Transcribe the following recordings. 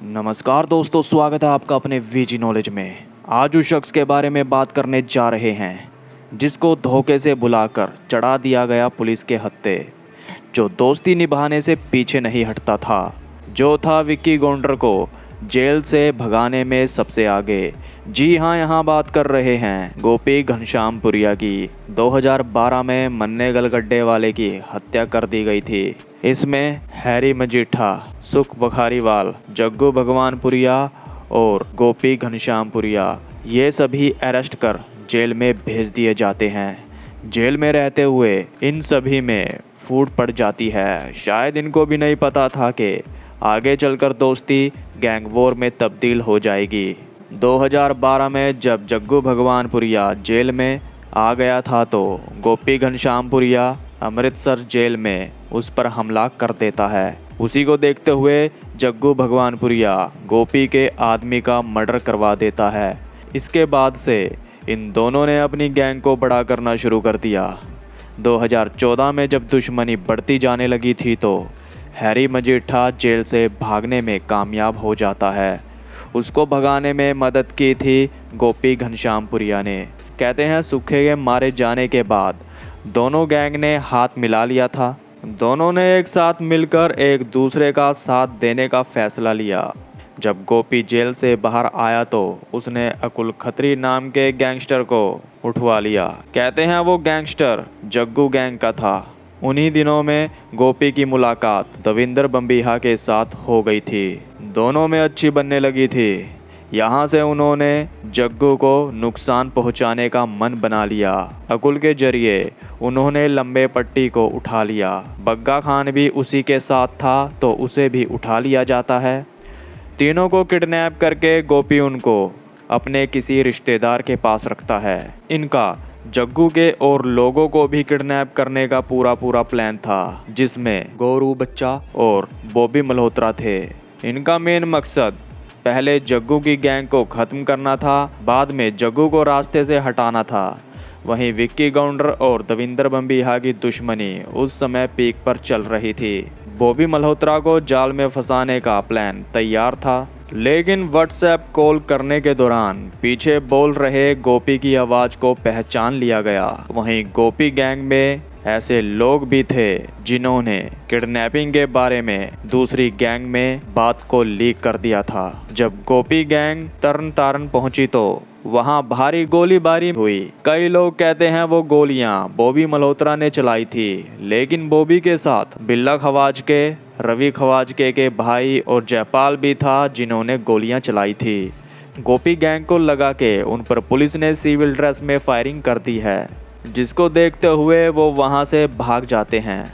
नमस्कार दोस्तों, स्वागत है आपका अपने वीजी नॉलेज में। आज उस शख्स के बारे में बात करने जा रहे हैं जिसको धोखे से बुलाकर चढ़ा दिया गया पुलिस के हत्थे, जो दोस्ती निभाने से पीछे नहीं हटता था, जो था विक्की गौंडर को जेल से भगाने में सबसे आगे। जी हाँ, यहाँ बात कर रहे हैं गोपी घनश्यामपुरिया की। 2012 में मन्ने गलगड्डे वाले की हत्या कर दी गई थी। इसमें हैरी मजीठा, सुख बखारीवाल, जग्गू भगवानपुरिया और गोपी घनश्यामपुरिया ये सभी अरेस्ट कर जेल में भेज दिए जाते हैं। जेल में रहते हुए इन सभी में फूट पड़ जाती है। शायद इनको भी नहीं पता था कि आगे चलकर दोस्ती गैंग वॉर में तब्दील हो जाएगी। 2012 में जब जग्गू भगवानपुरिया जेल में आ गया था तो गोपी घनश्यामपुरिया अमृतसर जेल में उस पर हमला कर देता है। उसी को देखते हुए जग्गू भगवानपुरिया गोपी के आदमी का मर्डर करवा देता है। इसके बाद से इन दोनों ने अपनी गैंग को बड़ा करना शुरू कर दिया। 2014 में जब दुश्मनी बढ़ती जाने लगी थी तो हैरी मजीठा जेल से भागने में कामयाब हो जाता है। उसको भगाने में मदद की थी गोपी घनश्यामपुरिया ने। कहते हैं सूखे के मारे जाने के बाद दोनों गैंग ने हाथ मिला लिया था। दोनों ने एक साथ मिलकर एक दूसरे का साथ देने का फैसला लिया। जब गोपी जेल से बाहर आया तो उसने अकुल खत्री नाम के गैंगस्टर को उठवा लिया। कहते हैं वो गैंगस्टर जग्गू गैंग का था। उन्हीं दिनों में गोपी की मुलाकात दविंदर बम्बीहा के साथ हो गई थी। दोनों में अच्छी बनने लगी थी। यहाँ से उन्होंने जग्गू को नुकसान पहुँचाने का मन बना लिया। अकुल के जरिए उन्होंने लंबे पट्टी को उठा लिया। बग्गा खान भी उसी के साथ था तो उसे भी उठा लिया जाता है। तीनों को किडनैप करके गोपी उनको अपने किसी रिश्तेदार के पास रखता है। इनका जग्गू के और लोगों को भी किडनैप करने का पूरा प्लान था, जिसमें गौरू बच्चा और बॉबी मल्होत्रा थे। इनका मेन मकसद पहले जग्गू की गैंग को ख़त्म करना था, बाद में जग्गू को रास्ते से हटाना था। वहीं विक्की गौंडर और दविंदर बम्बीहा की दुश्मनी उस समय पीक पर चल रही थी। बॉबी मल्होत्रा को जाल में फंसाने का प्लान तैयार था, लेकिन व्हाट्सएप कॉल करने के दौरान पीछे बोल रहे गोपी की आवाज़ को पहचान लिया गया। वहीं गोपी गैंग में ऐसे लोग भी थे जिन्होंने किडनैपिंग के बारे में दूसरी गैंग में बात को लीक कर दिया था। जब गोपी गैंग तरन तारन पहुंची तो वहां भारी गोलीबारी हुई। कई लोग कहते हैं वो गोलियां बॉबी मल्होत्रा ने चलाई थी, लेकिन बॉबी के साथ बिल्ला खवाजके, रवि खवाजके के भाई और जयपाल भी था जिन्होंने गोलियां चलाई थी। गोपी गैंग को लगा के उन पर पुलिस ने सिविल ड्रेस में फायरिंग कर दी है, जिसको देखते हुए वो वहां से भाग जाते हैं।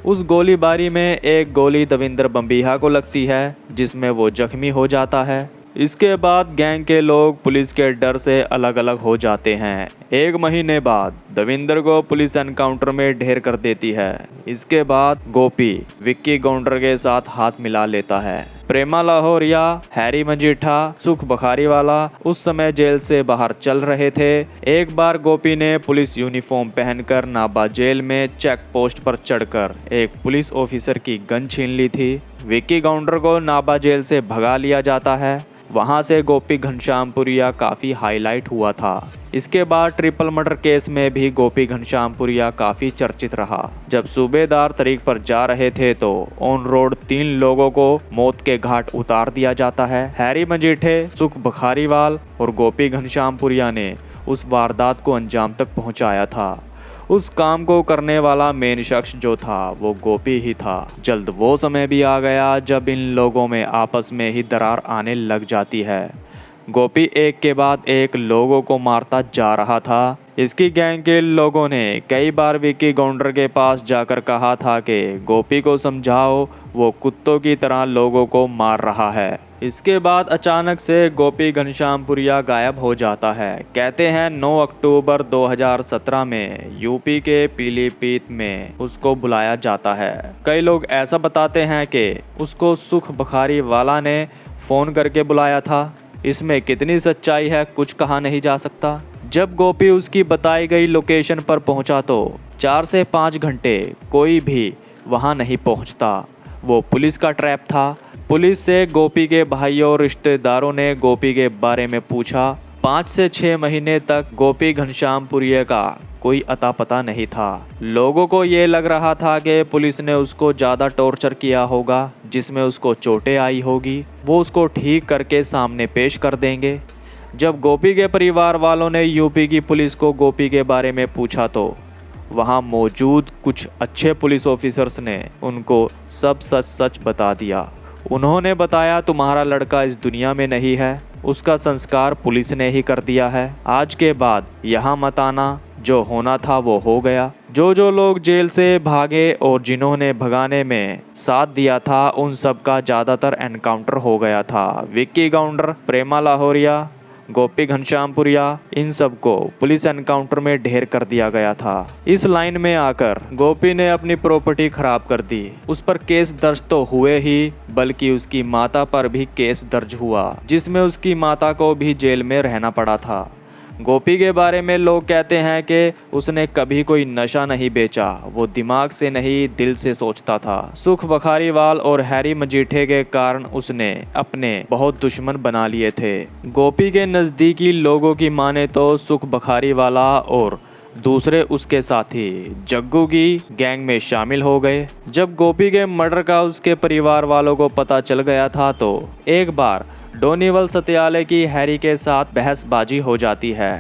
उस गोलीबारी में एक गोली दविंदर बम्बीहा को लगती है, जिसमें वो जख्मी हो जाता है। इसके बाद गैंग के लोग पुलिस के डर से अलग अलग हो जाते हैं। 1 महीने बाद दविंदर को पुलिस एनकाउंटर में ढेर कर देती है। इसके बाद गोपी विक्की गौंडर के साथ हाथ मिला लेता है। प्रेमा लाहौरिया, हैरी मजीठा, सुख बखारीवाला उस समय जेल से बाहर चल रहे थे। एक बार गोपी ने पुलिस यूनिफॉर्म पहनकर नाबा जेल में चेक पोस्ट पर चढ़कर एक पुलिस ऑफिसर की गन छीन ली थी। विक्की गौंडर को नाबा जेल से भगा लिया जाता है। वहां से गोपी घनश्यामपुरिया काफ़ी हाईलाइट हुआ था। इसके बाद ट्रिपल मर्डर केस में भी गोपी घनश्यामपुरिया काफ़ी चर्चित रहा। जब सूबेदार तरीक पर जा रहे थे तो ऑन रोड 3 लोगों को मौत के घाट उतार दिया जाता है। हैरी मजीठे, सुख बखारीवाल और गोपी घनश्यामपुरिया ने उस वारदात को अंजाम तक पहुंचाया था। उस काम को करने वाला मेन शख्स जो था वो गोपी ही था। जल्द वो समय भी आ गया जब इन लोगों में आपस में ही दरार आने लग जाती है। गोपी एक के बाद एक लोगों को मारता जा रहा था। इसकी गैंग के लोगों ने कई बार विक्की गौंडर के पास जाकर कहा था कि गोपी को समझाओ, वो कुत्तों की तरह लोगों को मार रहा है। इसके बाद अचानक से गोपी घनश्यामपुरिया गायब हो जाता है। कहते हैं 9 अक्टूबर 2017 में यूपी के पीलीभीत में उसको बुलाया जाता है। कई लोग ऐसा बताते हैं कि उसको सुख बखारीवाला ने फ़ोन करके बुलाया था। इसमें कितनी सच्चाई है कुछ कहा नहीं जा सकता। जब गोपी उसकी बताई गई लोकेशन पर पहुंचा तो 4 से 5 घंटे कोई भी वहां नहीं पहुंचता। वो पुलिस का ट्रैप था। पुलिस से गोपी के भाइयों और रिश्तेदारों ने गोपी के बारे में पूछा। 5 से 6 महीने तक गोपी घनश्यामपुरिया का कोई अता पता नहीं था। लोगों को ये लग रहा था कि पुलिस ने उसको ज़्यादा टॉर्चर किया होगा, जिसमें उसको चोटें आई होगी। वो उसको ठीक करके सामने पेश कर देंगे। जब गोपी के परिवार वालों ने यूपी की पुलिस को गोपी के बारे में पूछा तो वहाँ मौजूद कुछ अच्छे पुलिस ऑफिसर्स ने उनको सब सच सच बता दिया। उन्होंने बताया, तुम्हारा लड़का इस दुनिया में नहीं है, उसका संस्कार पुलिस ने ही कर दिया है। आज के बाद यहाँ मत आना, जो होना था वो हो गया। जो लोग जेल से भागे और जिन्होंने भगाने में साथ दिया था, उन सब का ज़्यादातर एनकाउंटर हो गया था। विक्की गाउंडर, प्रेमा लाहौरिया, गोपी घनश्यामपुरिया, इन सब को पुलिस एनकाउंटर में ढेर कर दिया गया था। इस लाइन में आकर गोपी ने अपनी प्रॉपर्टी खराब कर दी। उस पर केस दर्ज तो हुए ही, बल्कि उसकी माता पर भी केस दर्ज हुआ, जिसमें उसकी माता को भी जेल में रहना पड़ा था। गोपी के बारे में लोग कहते हैं कि उसने कभी कोई नशा नहीं बेचा, वो दिमाग से नहीं दिल से सोचता था। सुख बखारीवाल और हैरी मजीठे के कारण उसने अपने बहुत दुश्मन बना लिए थे। गोपी के नज़दीकी लोगों की माने तो सुख बखारीवाला और दूसरे उसके साथी जग्गू की गैंग में शामिल हो गए। जब गोपी के मर्डर का उसके परिवार वालों को पता चल गया था तो एक बार डोनीवल सत्यालय की हैरी के साथ बहसबाजी हो जाती है।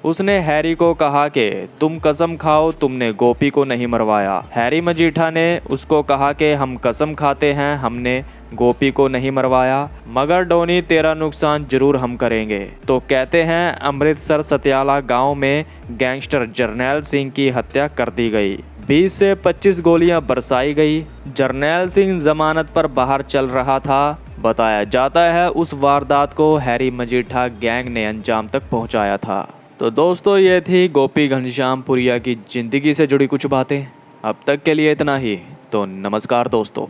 उसने हैरी को कहा कि तुम कसम खाओ तुमने गोपी को नहीं मरवाया। हैरी मजीठा ने उसको कहा कि हम कसम खाते हैं हमने गोपी को नहीं मरवाया, मगर डोनी तेरा नुकसान जरूर हम करेंगे। तो कहते हैं अमृतसर सत्याला गांव में गैंगस्टर जरनैल सिंह की हत्या कर दी गई। 20 से 25 गोलियां बरसाई गई। जरनैल सिंह जमानत पर बाहर चल रहा था। बताया जाता है उस वारदात को हैरी मजीठा गैंग ने अंजाम तक पहुंचाया था। तो दोस्तों, ये थी गोपी घनश्यामपुरिया की ज़िंदगी से जुड़ी कुछ बातें। अब तक के लिए इतना ही। तो नमस्कार दोस्तों।